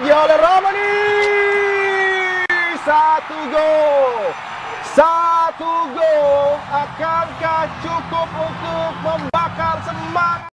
oleh Romani. Satu gol. Akankah cukup untuk membakar semangat?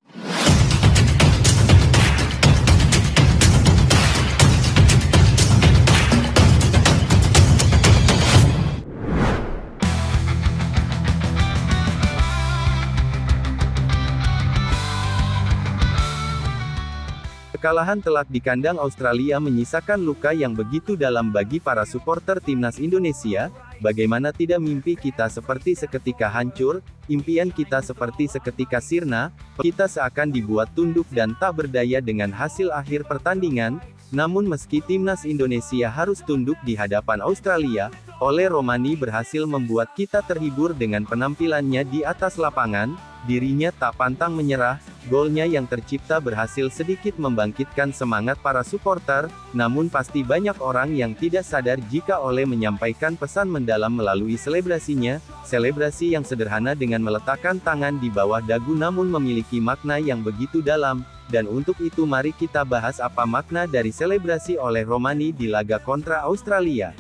Kekalahan telak di kandang Australia menyisakan luka yang begitu dalam bagi para supporter timnas Indonesia. Bagaimana tidak, mimpi kita seperti seketika hancur, impian kita seperti seketika sirna, kita seakan dibuat tunduk dan tak berdaya dengan hasil akhir pertandingan. Namun meski timnas Indonesia harus tunduk di hadapan Australia, Ole Romani berhasil membuat kita terhibur dengan penampilannya di atas lapangan. Dirinya tak pantang menyerah, golnya yang tercipta berhasil sedikit membangkitkan semangat para supporter, namun pasti banyak orang yang tidak sadar jika Ole menyampaikan pesan mendalam melalui selebrasinya. Selebrasi yang sederhana dengan meletakkan tangan di bawah dagu namun memiliki makna yang begitu dalam, dan untuk itu mari kita bahas apa makna dari selebrasi Ole Romani di laga kontra Australia.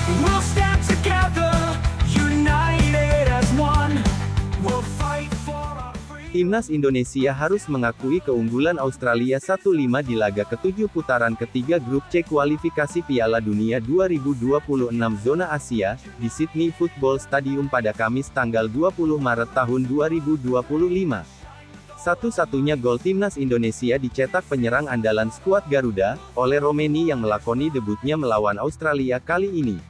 We'll stand together, united as one. We'll fight for our freedom. Timnas Indonesia harus mengakui keunggulan Australia 1-5 di laga ke-7 putaran ketiga grup C kualifikasi Piala Dunia 2026 zona Asia, di Sydney Football Stadium pada Kamis tanggal 20 Maret tahun 2025. Satu-satunya gol timnas Indonesia dicetak penyerang andalan skuad Garuda, Ole Romani yang melakoni debutnya melawan Australia kali ini.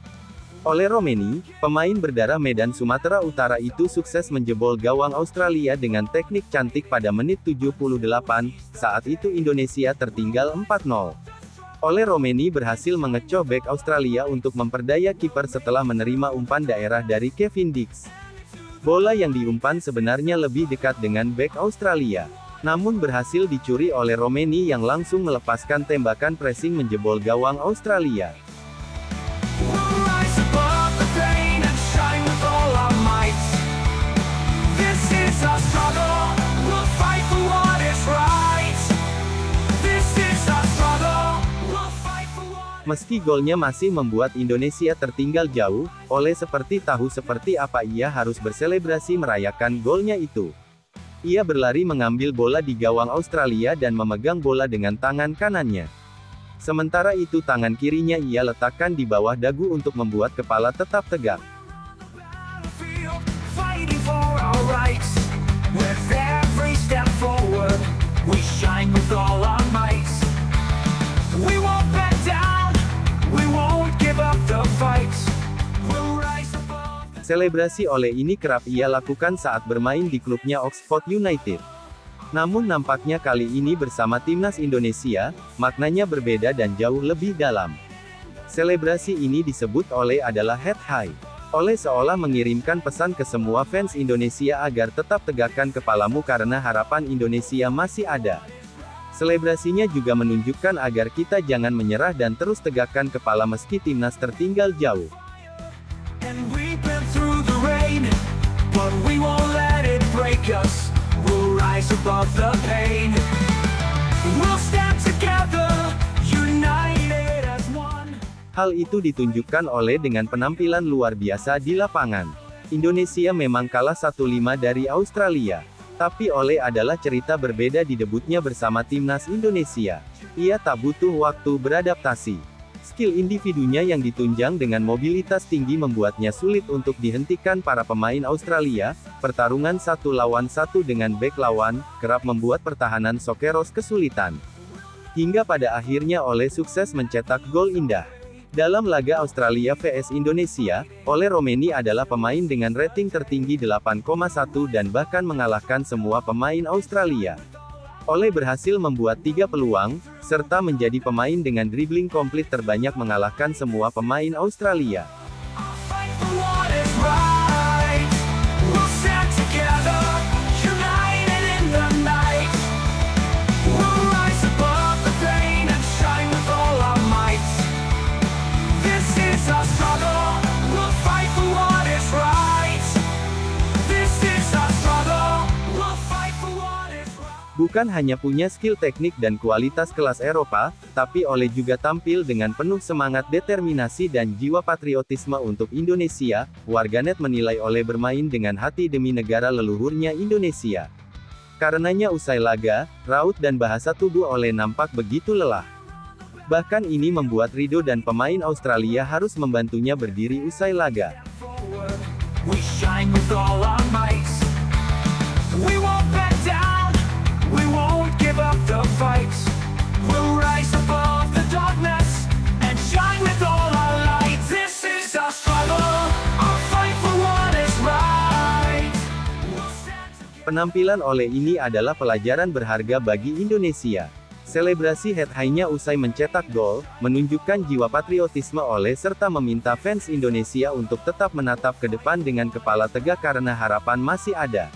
Ole Romani, pemain berdarah Medan Sumatera Utara itu sukses menjebol gawang Australia dengan teknik cantik pada menit 78, saat itu Indonesia tertinggal 4-0. Ole Romani berhasil mengecoh bek Australia untuk memperdaya kiper setelah menerima umpan daerah dari Kevin Dix. Bola yang diumpan sebenarnya lebih dekat dengan bek Australia, namun berhasil dicuri oleh Romani yang langsung melepaskan tembakan pressing menjebol gawang Australia. We'll rise above the pain and shine with all our might. This is our struggle. We'll fight for what is right. This is our struggle. We'll fight for what. Meski golnya masih membuat Indonesia tertinggal jauh, Ole seperti tahu seperti apa ia harus berselebrasi merayakan golnya itu. Ia berlari mengambil bola di gawang Australia dan memegang bola dengan tangan kanannya. Sementara itu tangan kirinya ia letakkan di bawah dagu untuk membuat kepala tetap tegak. Battlefield, fighting for our rights. With every step forward, we shine with all our might. We won't back down. We won't give up the fight. We'll rise above. Selebrasi Ole ini kerap ia lakukan saat bermain di klubnya Oxford United. Namun nampaknya kali ini bersama timnas Indonesia, maknanya berbeda dan jauh lebih dalam. Selebrasi ini disebut Ole adalah head high. Ole seolah mengirimkan pesan ke semua fans Indonesia agar tetap tegakkan kepalamu karena harapan Indonesia masih ada. Selebrasinya juga menunjukkan agar kita jangan menyerah dan terus tegakkan kepala meski timnas tertinggal jauh. And we've been through the rain, but we won't let it break us. We'll rise above the pain. We'll stand together, united as one. Hal itu ditunjukkan Ole dengan penampilan luar biasa di lapangan. Indonesia memang kalah 1-5 dari Australia. Tapi Ole adalah cerita berbeda di debutnya bersama timnas Indonesia. Ia tak butuh waktu beradaptasi. Skill individunya yang ditunjang dengan mobilitas tinggi membuatnya sulit untuk dihentikan para pemain Australia. Pertarungan 1 lawan 1 dengan bek lawan, kerap membuat pertahanan Sokeros kesulitan. Hingga pada akhirnya Ole sukses mencetak gol indah. Dalam laga Australia vs Indonesia, Ole Romani adalah pemain dengan rating tertinggi 8,1 dan bahkan mengalahkan semua pemain Australia. Ole berhasil membuat 3 peluang, serta menjadi pemain dengan dribbling komplit terbanyak mengalahkan semua pemain Australia. Fight for what is right. We'll stand together, united in the night. We'll rise above the pain and shine with all our might. This is our struggle. We'll fight for what is right. This is our struggle. We'll fight for Bukan hanya punya skill teknik dan kualitas kelas Eropa, tapi Ole juga tampil dengan penuh semangat, determinasi dan jiwa patriotisme untuk Indonesia. Warganet menilai Ole bermain dengan hati demi negara leluhurnya Indonesia. Karenanya usai laga, raut dan bahasa tubuh Ole nampak begitu lelah. Bahkan ini membuat Rido dan pemain Australia harus membantunya berdiri usai laga. We shine with all our might. We won't back down. We won't give up the fight. We'll rise above the darkness and shine with all our light. This is our struggle, our fight for what is right. We'll stand together. Penampilan Ole ini adalah pelajaran berharga bagi Indonesia. Selebrasi head high-nya usai mencetak gol, menunjukkan jiwa patriotisme Ole serta meminta fans Indonesia untuk tetap menatap ke depan dengan kepala tegak karena harapan masih ada.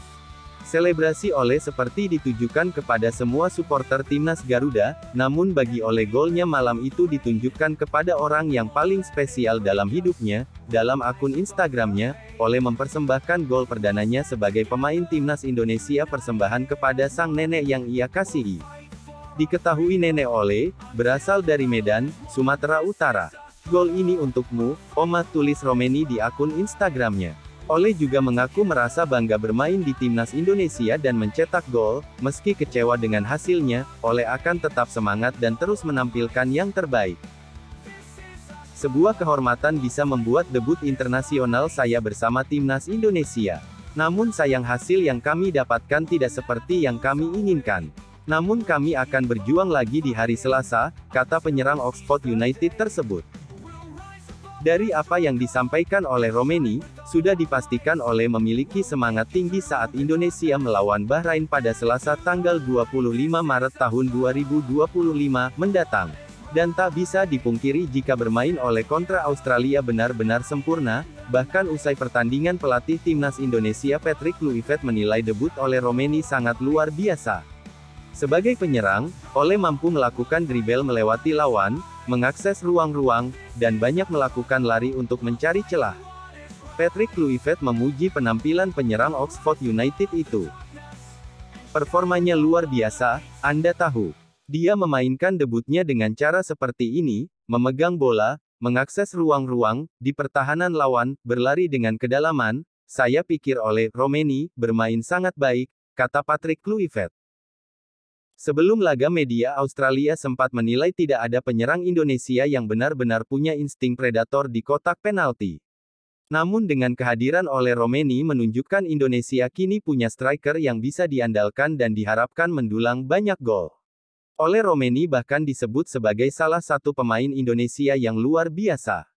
Selebrasi Ole seperti ditujukan kepada semua supporter timnas Garuda, namun bagi Ole golnya malam itu ditunjukkan kepada orang yang paling spesial dalam hidupnya. Dalam akun Instagramnya, Ole mempersembahkan gol perdananya sebagai pemain timnas Indonesia persembahan kepada sang nenek yang ia kasihi. Diketahui nenek Ole berasal dari Medan, Sumatera Utara. Gol ini untukmu, Oma, tulis Romeni di akun Instagramnya. Ole juga mengaku merasa bangga bermain di timnas Indonesia dan mencetak gol. Meski kecewa dengan hasilnya, Ole akan tetap semangat dan terus menampilkan yang terbaik. Sebuah kehormatan bisa membuat debut internasional saya bersama timnas Indonesia. Namun sayang hasil yang kami dapatkan tidak seperti yang kami inginkan. Namun kami akan berjuang lagi di hari Selasa, kata penyerang Oxford United tersebut. Dari apa yang disampaikan oleh Romeni, sudah dipastikan Ole memiliki semangat tinggi saat Indonesia melawan Bahrain pada Selasa tanggal 25 Maret tahun 2025 mendatang. Dan tak bisa dipungkiri jika bermain Ole kontra Australia benar-benar sempurna. Bahkan usai pertandingan pelatih timnas Indonesia Patrick Kluivert menilai debut Ole Romeni sangat luar biasa. Sebagai penyerang, Ole mampu melakukan dribble melewati lawan, mengakses ruang-ruang, dan banyak melakukan lari untuk mencari celah. Patrick Kluivert memuji penampilan penyerang Oxford United itu. Performanya luar biasa, Anda tahu. Dia memainkan debutnya dengan cara seperti ini, memegang bola, mengakses ruang-ruang, di pertahanan lawan, berlari dengan kedalaman. Saya pikir Ole Romeni bermain sangat baik, kata Patrick Kluivert. Sebelum laga, media Australia sempat menilai tidak ada penyerang Indonesia yang benar-benar punya insting predator di kotak penalti. Namun dengan kehadiran Ole Romeni menunjukkan Indonesia kini punya striker yang bisa diandalkan dan diharapkan mendulang banyak gol. Ole Romeni bahkan disebut sebagai salah satu pemain Indonesia yang luar biasa.